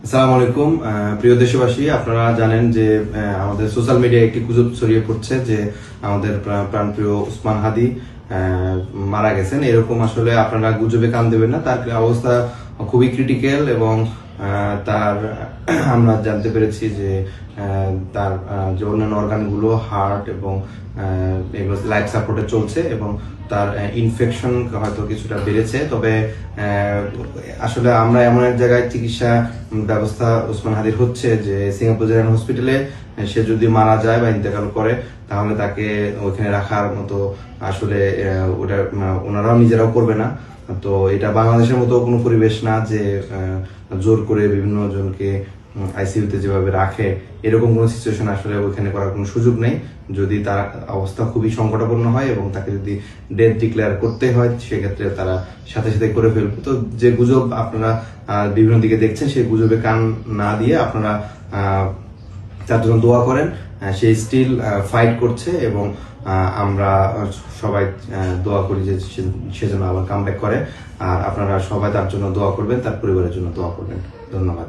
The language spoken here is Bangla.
আসসালামু আলাইকুম প্রিয় দেশবাসী, আপনারা জানেন যে আমাদের সোশ্যাল মিডিয়ায় একটি গুজব ছড়িয়ে পড়ছে যে আমাদের প্রাণপ্রিয় উসমান হাদি মারা গেছেন। এরকম আসলে আপনারা গুজবে কান দেবেন না। তার অবস্থা খুবই ক্রিটিক্যাল এবং তার আমরা জানতে পেরেছি যে তার যে অন্যান্য অর্গানগুলো হার্ট এবং এগুলো লাইফ সাপোর্টে চলছে এবং তার ইনফেকশন হয়তো কিছুটা বেড়েছে। তবে আসলে আমরা এমন এক জায়গায় চিকিৎসা ব্যবস্থা ওসমান হাদির হচ্ছে যে সিঙ্গাপুর জেনারেল হসপিটালে সে যদি মারা যায় বা ইন্তেকাল করে তাহলে তাকে ওইখানে রাখার মতো আসলে ওটা ওনারাও নিজেরাও করবে না। তো এটা বাংলাদেশের মতো কোনো পরিবেশ না যে জোর করে বিভিন্ন জনকে আইসিইউতে যেভাবে রাখে, এরকম কোনো সিচুয়েশন আসলে ওইখানে করার কোনো সুযোগ নেই। যদি তার অবস্থা খুবই সংকটাপন্ন হয় এবং তাকে যদি ডেথ ডিক্লেয়ার করতে হয় সেক্ষেত্রে তারা সাথে সাথে করে ফেলবে। তো যে গুজব আপনারা বিভিন্ন দিকে দেখছেন সেই গুজবে কান না দিয়ে আপনারা তার জন্য দোয়া করেন। সে স্টিল ফাইট করছে এবং আমরা সবাই দোয়া করি যে সে যেন আবার কামব্যাক করে। আর আপনারা সবাই তার জন্য দোয়া করবেন, তার পরিবারের জন্য দোয়া করবেন। ধন্যবাদ।